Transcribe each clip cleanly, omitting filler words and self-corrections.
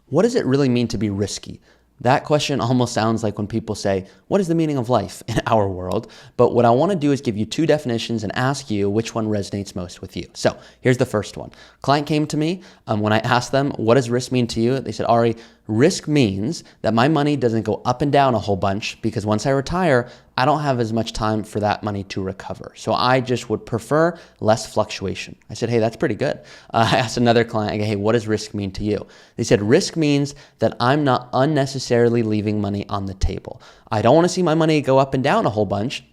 What does it really mean to be risky? That question almost sounds like when people say, what is the meaning of life in our world? But what I want to do is give you two definitions and ask you which one resonates most with you. So here's the first one. Client came to me when I asked them, what does risk mean to you? They said, Ari, risk means that my money doesn't go up and down a whole bunch because once I retire, I don't have as much time for that money to recover. So I just would prefer less fluctuation. I said, hey, that's pretty good. I asked another client, I go, hey, what does risk mean to you? They said, risk means that I'm not unnecessarily leaving money on the table. I don't want to see my money go up and down a whole bunch.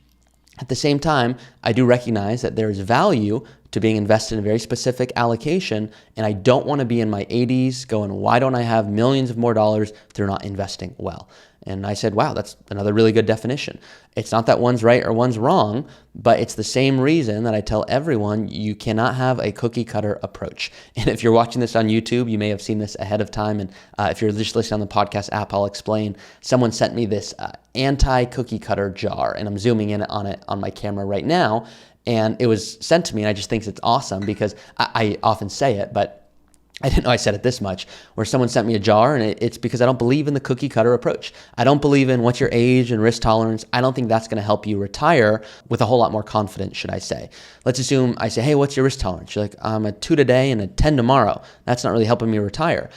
At the same time, I do recognize that there is value to being invested in a very specific allocation, and I don't want to be in my 80s going, why don't I have millions of more dollars through not investing well? And I said, wow, that's another really good definition. It's not that one's right or one's wrong, but it's the same reason that I tell everyone you cannot have a cookie cutter approach. And if you're watching this on YouTube, you may have seen this ahead of time. And if you're just listening on the podcast app, I'll explain. Someone sent me this anti-cookie cutter jar, and I'm zooming in on it on my camera right now. And it was sent to me, and I just think it's awesome because I often say it, but I didn't know I said it this much, where someone sent me a jar, and it's because I don't believe in the cookie cutter approach. I don't believe in what's your age and risk tolerance. I don't think that's going to help you retire with a whole lot more confidence, should I say. Let's assume I say, hey, what's your risk tolerance? You're like, I'm a 2 today and a 10 tomorrow. That's not really helping me retire.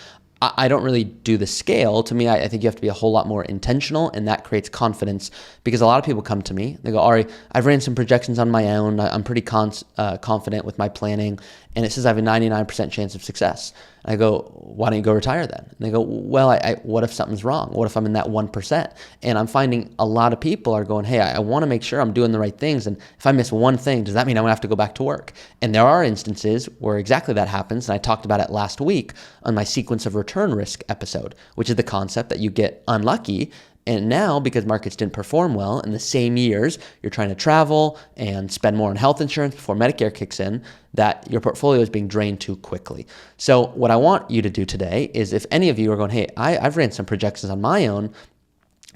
I don't really do the scale. To me, I think you have to be a whole lot more intentional, and that creates confidence because a lot of people come to me. They go, Ari, I've ran some projections on my own. I'm pretty confident with my planning, and it says I have a 99% chance of success. And I go, why don't you go retire then? And they go, well, what if something's wrong? What if I'm in that 1%? And I'm finding a lot of people are going, hey, I want to make sure I'm doing the right things. And if I miss one thing, does that mean I'm going to have to go back to work? And there are instances where exactly that happens. And I talked about it last week on my sequence of return risk episode, which is the concept that you get unlucky. And now, because markets didn't perform well in the same years, you're trying to travel and spend more on health insurance before Medicare kicks in, that your portfolio is being drained too quickly. So what I want you to do today is if any of you are going, hey, I've ran some projections on my own,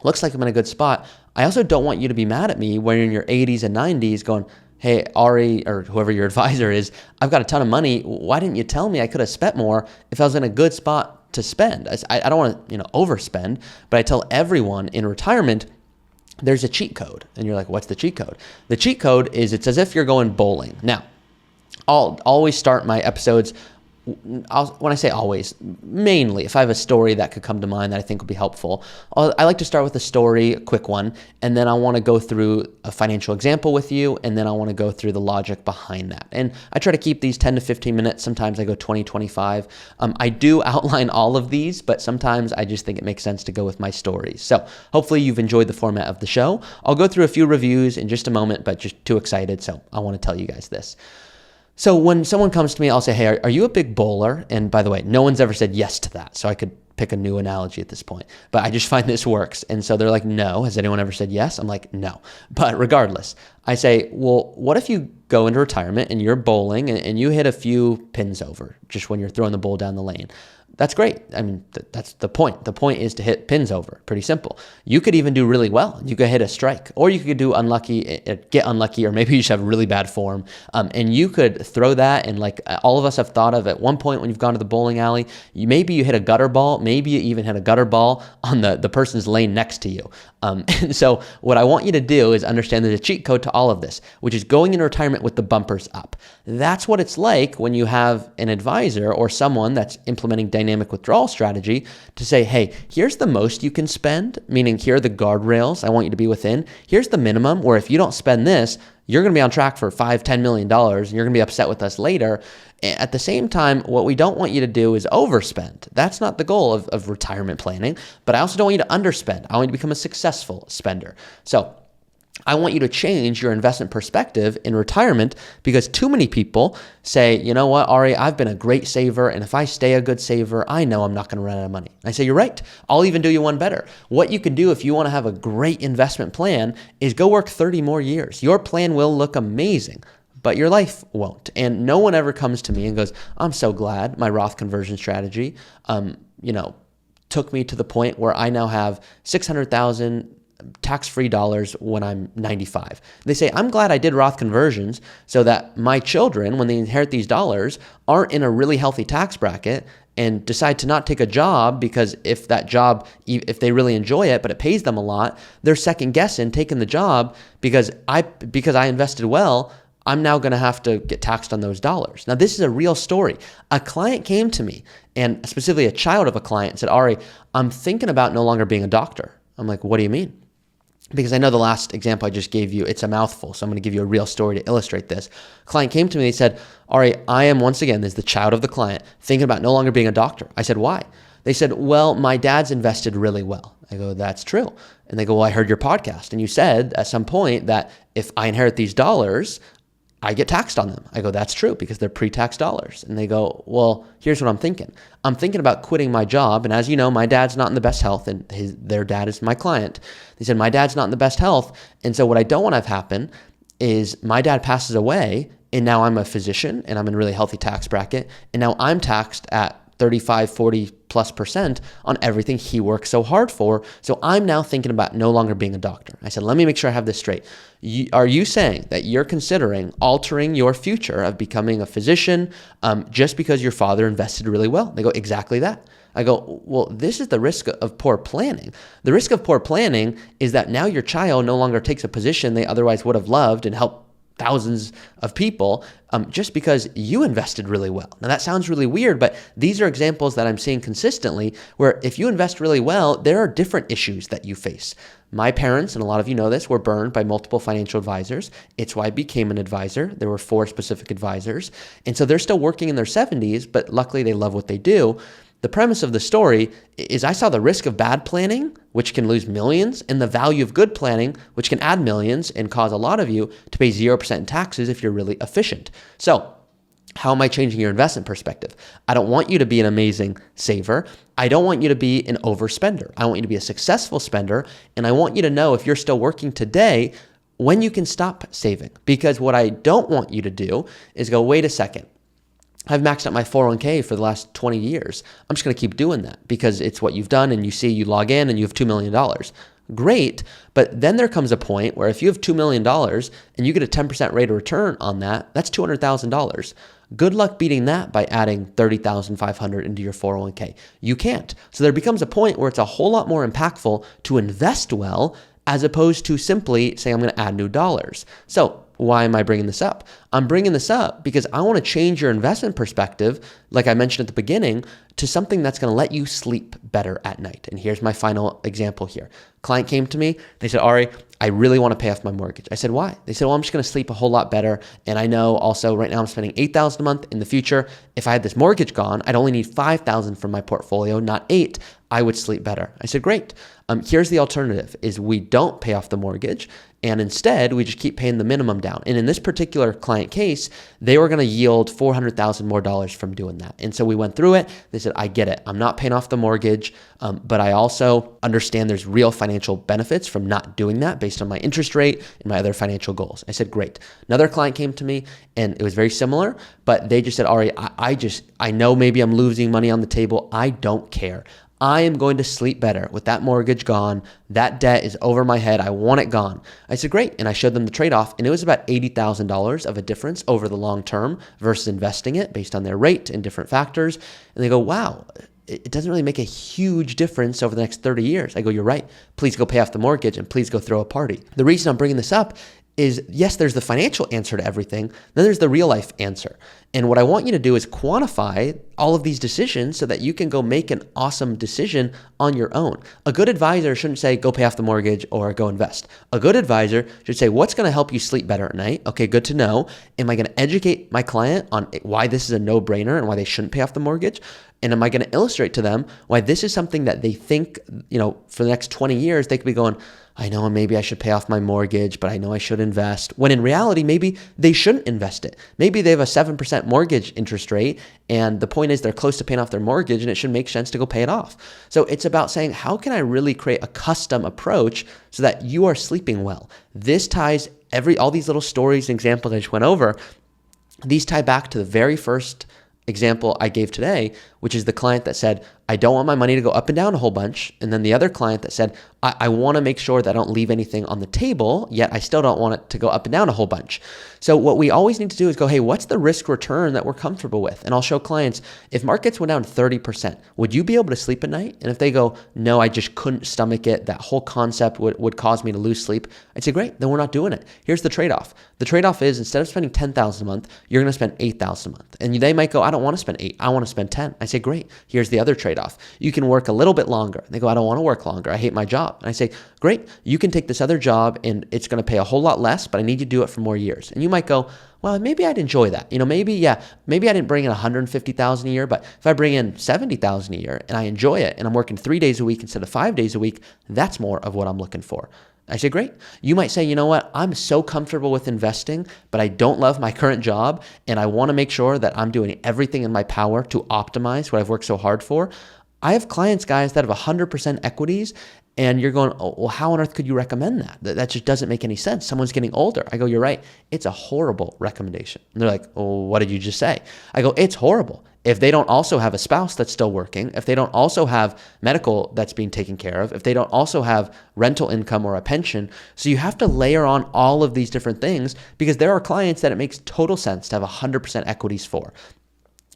looks like I'm in a good spot. I also don't want you to be mad at me when you're in your 80s and 90s going, hey, Ari, or whoever your advisor is, I've got a ton of money. Why didn't you tell me I could have spent more if I was in a good spot to spend? I don't want to, overspend, but I tell everyone in retirement, there's a cheat code. And you're like, what's the cheat code? The cheat code is it's as if you're going bowling. Now, I'll always start my episodes, when I say always, mainly if I have a story that could come to mind that I think would be helpful, I like to start with a story, a quick one, and then I want to go through a financial example with you, and then I want to go through the logic behind that. And I try to keep these 10 to 15 minutes. Sometimes I go 20, 25. I do outline all of these, but sometimes I just think it makes sense to go with my stories. So hopefully you've enjoyed the format of the show. I'll go through a few reviews in just a moment, but just too excited, so I want to tell you guys this. So when someone comes to me, I'll say, hey, are you a big bowler? And by the way, no one's ever said yes to that. So I could pick a new analogy at this point, but I just find this works. And so they're like, no. Has anyone ever said yes? I'm like, no. But regardless, I say, well, what if you go into retirement and you're bowling and you hit a few pins over just when you're throwing the ball down the lane? That's great. I mean, that's the point. The point is to hit pins over. Pretty simple. You could even do really well. You could hit a strike, or you could do get unlucky, or maybe you just have really bad form. And you could throw that, and like all of us have thought of at one point when you've gone to the bowling alley, maybe you hit a gutter ball, maybe you even hit a gutter ball on the person's lane next to you. And so what I want you to do is understand there's a cheat code to all of this, which is going into retirement with the bumpers up. That's what it's like when you have an advisor or someone that's implementing dynamic withdrawal strategy to say, hey, here's the most you can spend, meaning here are the guardrails I want you to be within. Here's the minimum where if you don't spend this, you're going to be on track for $5-10 million, and you're going to be upset with us later. At the same time, what we don't want you to do is overspend. That's not the goal of retirement planning, but I also don't want you to underspend. I want you to become a successful spender. So I want you to change your investment perspective in retirement, because too many people say, you know what, Ari, I've been a great saver, and if I stay a good saver, I know I'm not going to run out of money. I say, you're right. I'll even do you one better. What you can do if you want to have a great investment plan is go work 30 more years. Your plan will look amazing, but your life won't. And no one ever comes to me and goes, I'm so glad my Roth conversion strategy, took me to the point where I now have $600,000 tax-free dollars when I'm 95. They say, I'm glad I did Roth conversions so that my children, when they inherit these dollars, aren't in a really healthy tax bracket and decide to not take a job because if that job, if they really enjoy it, but it pays them a lot, they're second guessing taking the job because I invested well, I'm now going to have to get taxed on those dollars. Now, this is a real story. A client came to me, and specifically a child of a client, and said, Ari, I'm thinking about no longer being a doctor. I'm like, what do you mean? Because I know the last example I just gave you, it's a mouthful. So I'm going to give you a real story to illustrate this. Client came to me and he said, Ari, I am once again, this is the child of the client, thinking about no longer being a doctor. I said, why? They said, well, my dad's invested really well. I go, that's true. And they go, well, I heard your podcast. And you said at some point that if I inherit these dollars, I get taxed on them. I go, that's true because they're pre-tax dollars. And they go, well, here's what I'm thinking. I'm thinking about quitting my job. And as you know, my dad's not in the best health and their dad is my client. They said, my dad's not in the best health. And so what I don't want to have happen is my dad passes away and now I'm a physician and I'm in a really healthy tax bracket. And now I'm taxed at 35, 40+% on everything he worked so hard for. So I'm now thinking about no longer being a doctor. I said, let me make sure I have this straight. Are you saying that you're considering altering your future of becoming a physician just because your father invested really well? They go, exactly that. I go, well, this is the risk of poor planning. The risk of poor planning is that now your child no longer takes a position they otherwise would have loved and helped thousands of people just because you invested really well. Now that sounds really weird, but these are examples that I'm seeing consistently where if you invest really well, there are different issues that you face. My parents, and a lot of you know this, were burned by multiple financial advisors. It's why I became an advisor. There were 4 specific advisors. And so they're still working in their 70s, but luckily they love what they do. The premise of the story is I saw the risk of bad planning, which can lose millions, and the value of good planning, which can add millions and cause a lot of you to pay 0% in taxes if you're really efficient. So how am I changing your investment perspective? I don't want you to be an amazing saver. I don't want you to be an overspender. I want you to be a successful spender. And I want you to know if you're still working today, when you can stop saving. Because what I don't want you to do is go, wait a second. I've maxed out my 401k for the last 20 years. I'm just going to keep doing that because it's what you've done and you see you log in and you have $2 million. Great. But then there comes a point where if you have $2 million and you get a 10% rate of return on that, that's $200,000. Good luck beating that by adding $30,500 into your 401k. You can't. So there becomes a point where it's a whole lot more impactful to invest well as opposed to simply saying, I'm going to add new dollars. So why am I bringing this up? I'm bringing this up because I want to change your investment perspective, like I mentioned at the beginning, to something that's going to let you sleep better at night. And here's my final example here. Client came to me. They said, Ari, I really want to pay off my mortgage. I said, why? They said, well, I'm just going to sleep a whole lot better. And I know also right now I'm spending $8,000 a month. In the future, if I had this mortgage gone, I'd only need $5,000 from my portfolio, not $8,000. I would sleep better. I said, great. Here's the alternative is we don't pay off the mortgage and instead we just keep paying the minimum down. And in this particular client case, they were going to yield $400,000 more dollars from doing that. And so we went through it. They said, I get it. I'm not paying off the mortgage, but I also understand there's real financial benefits from not doing that based on my interest rate and my other financial goals. I said, great. Another client came to me and it was very similar, but they just said, Ari, I know maybe I'm losing money on the table. I don't care. I am going to sleep better with that mortgage gone. That debt is over my head. I want it gone. I said, great. And I showed them the trade-off. And it was about $80,000 of a difference over the long term versus investing it based on their rate and different factors. And they go, wow, it doesn't really make a huge difference over the next 30 years. I go, you're right. Please go pay off the mortgage and please go throw a party. The reason I'm bringing this up is yes, there's the financial answer to everything. Then there's the real life answer. And what I want you to do is quantify all of these decisions so that you can go make an awesome decision on your own. A good advisor shouldn't say, go pay off the mortgage or go invest. A good advisor should say, what's going to help you sleep better at night? Okay, good to know. Am I going to educate my client on why this is a no-brainer and why they shouldn't pay off the mortgage? And am I going to illustrate to them why this is something that they think, for the next 20 years, they could be going, I know maybe I should pay off my mortgage, but I know I should invest. When in reality, maybe they shouldn't invest it. Maybe they have a 7% mortgage interest rate, and the point is they're close to paying off their mortgage, and it should make sense to go pay it off. So it's about saying, how can I really create a custom approach so that you are sleeping well? This ties all these little stories and examples I just went over, these tie back to the very first example I gave today, which which is the client that said, I don't want my money to go up and down a whole bunch. And then the other client that said, I want to make sure that I don't leave anything on the table, yet I still don't want it to go up and down a whole bunch. So what we always need to do is go, hey, what's the risk return that we're comfortable with? And I'll show clients, if markets went down 30%, would you be able to sleep at night? And if they go, no, I just couldn't stomach it, that whole concept would cause me to lose sleep, I'd say, great, then we're not doing it. Here's the trade-off. The trade-off is instead of spending $10,000 a month, you're going to spend $8,000 a month. And they might go, I don't want to spend 8, I want to spend 10. I say, great, here's the other trade-off. You can work a little bit longer. They go, I don't want to work longer, I hate my job. And I say, great, you can take this other job and it's going to pay a whole lot less, but I need you to do it for more years. And you might go, well, maybe I'd enjoy that. Maybe I didn't bring in $150,000 a year, but if I bring in $70,000 a year and I enjoy it and I'm working 3 days a week instead of 5 days a week, that's more of what I'm looking for. I say, great. You might say, you know what? I'm so comfortable with investing, but I don't love my current job and I want to make sure that I'm doing everything in my power to optimize what I've worked so hard for. I have clients, guys, that have 100% equities, and you're going, oh, well, how on earth could you recommend that? That just doesn't make any sense. Someone's getting older. I go, you're right. It's a horrible recommendation. And they're like, oh, what did you just say? I go, it's horrible. If they don't also have a spouse that's still working, if they don't also have medical that's being taken care of, if they don't also have rental income or a pension. So you have to layer on all of these different things because there are clients that it makes total sense to have 100% equities for.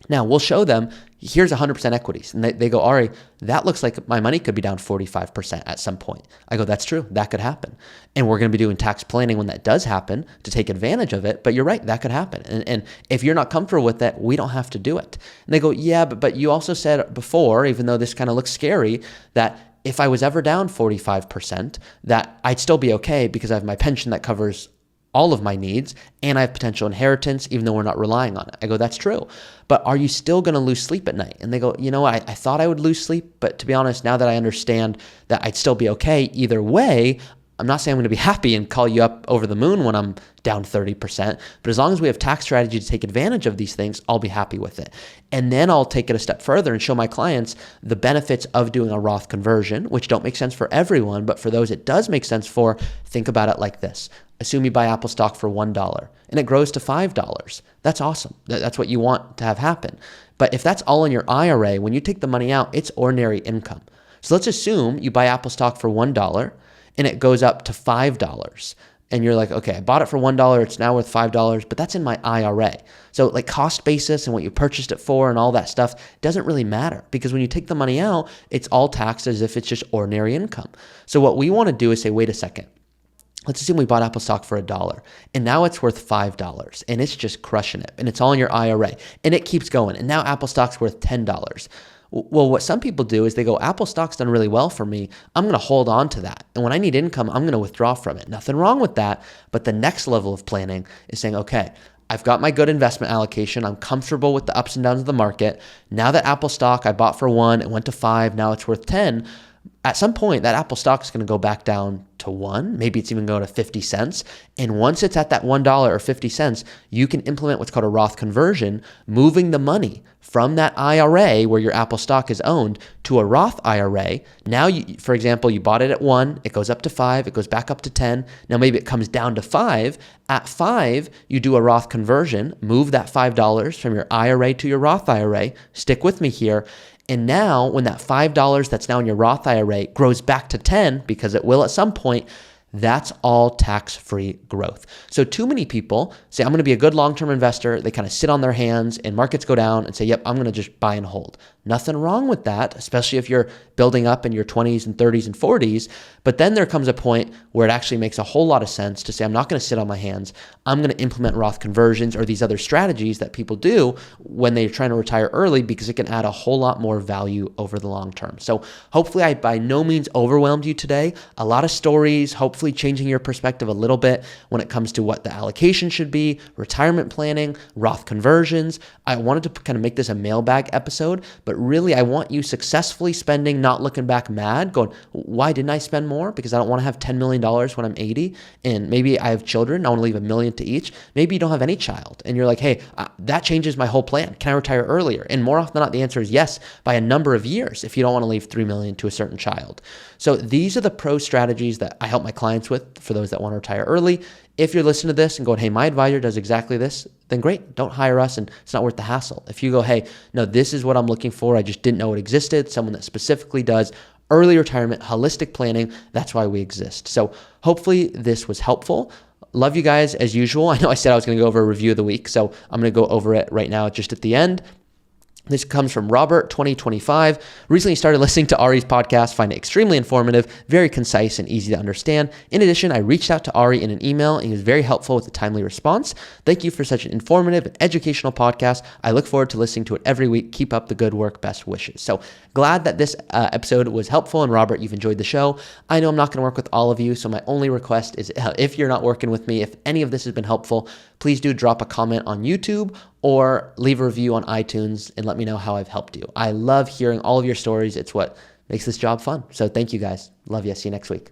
Now, we'll show them, here's 100% equities. And they go, Ari, that looks like my money could be down 45% at some point. I go, that's true. That could happen. And we're going to be doing tax planning when that does happen to take advantage of it. But you're right, that could happen. And if you're not comfortable with that, we don't have to do it. And they go, yeah, but you also said before, even though this kind of looks scary, that if I was ever down 45%, that I'd still be okay because I have my pension that covers all of my needs, and I have potential inheritance, even though we're not relying on it. I go, that's true. But are you still going to lose sleep at night? And they go, you know, I thought I would lose sleep, but to be honest, now that I understand that I'd still be okay either way, I'm not saying I'm going to be happy and call you up over the moon when I'm down 30%, but as long as we have tax strategy to take advantage of these things, I'll be happy with it. And then I'll take it a step further and show my clients the benefits of doing a Roth conversion, which don't make sense for everyone, but for those it does make sense for, think about it like this. Assume you buy Apple stock for $1 and it grows to $5. That's awesome. That's what you want to have happen. But if that's all in your IRA, when you take the money out, it's ordinary income. So let's assume you buy Apple stock for $1 and it goes up to $5. And you're like, okay, I bought it for $1, it's now worth $5, but that's in my IRA. So like cost basis and what you purchased it for and all that stuff doesn't really matter because when you take the money out, it's all taxed as if it's just ordinary income. So what we want to do is say, wait a second. Let's assume we bought Apple stock for $1 and now it's worth $5 and it's just crushing it and it's all in your IRA and it keeps going. And now Apple stock's worth $10. Well, what some people do is they go, Apple stock's done really well for me. I'm going to hold on to that. And when I need income, I'm going to withdraw from it. Nothing wrong with that. But the next level of planning is saying, okay, I've got my good investment allocation. I'm comfortable with the ups and downs of the market. Now that Apple stock I bought for $1, it went to $5, now it's worth $10. At some point, that Apple stock is going to go back down to $1. Maybe it's even going to 50 cents. And once it's at that $1 or 50 cents, you can implement what's called a Roth conversion, moving the money from that IRA where your Apple stock is owned to a Roth IRA. Now, for example, you bought it at 1, it goes up to 5, it goes back up to 10. Now maybe it comes down to 5. At 5, you do a Roth conversion, move that $5 from your IRA to your Roth IRA. Stick with me here. And now when that $5 that's now in your Roth IRA grows back to 10, because it will at some point, that's all tax-free growth. So too many people say, I'm going to be a good long-term investor. They kind of sit on their hands and markets go down and say, yep, I'm going to just buy and hold. Nothing wrong with that, especially if you're building up in your 20s and 30s and 40s. But then there comes a point where it actually makes a whole lot of sense to say, I'm not going to sit on my hands. I'm going to implement Roth conversions or these other strategies that people do when they're trying to retire early because it can add a whole lot more value over the long term. So hopefully I by no means overwhelmed you today. A lot of stories, hopefully changing your perspective a little bit when it comes to what the allocation should be, retirement planning, Roth conversions. I wanted to kind of make this a mailbag episode, but really I want you successfully spending, not looking back mad, going, why didn't I spend more? Because I don't want to have $10 million when I'm 80 and maybe I have children. I want to leave $1 million to each. Maybe you don't have any child and you're like, hey, that changes my whole plan. Can I retire earlier? And more often than not, the answer is yes, by a number of years if you don't want to leave $3 million to a certain child. So these are the pro strategies that I help my clients with for those that want to retire early. If you're listening to this and going, hey, my advisor does exactly this, then great, don't hire us and it's not worth the hassle. If you go, hey, no, this is what I'm looking for, I just didn't know it existed, someone that specifically does early retirement, holistic planning, that's why we exist. So hopefully this was helpful. Love you guys as usual. I know I said I was going to go over a review of the week, so I'm going to go over it right now just at the end. This comes from Robert, 2025. Recently started listening to Ari's podcast, find it extremely informative, very concise and easy to understand. In addition, I reached out to Ari in an email and he was very helpful with a timely response. Thank you for such an informative and educational podcast. I look forward to listening to it every week. Keep up the good work. Best wishes. So glad that this episode was helpful, and Robert, you've enjoyed the show. I know I'm not going to work with all of you, so my only request is if you're not working with me, if any of this has been helpful, please do drop a comment on YouTube or leave a review on iTunes and let me know how I've helped you. I love hearing all of your stories. It's what makes this job fun. So thank you guys. Love you. See you next week.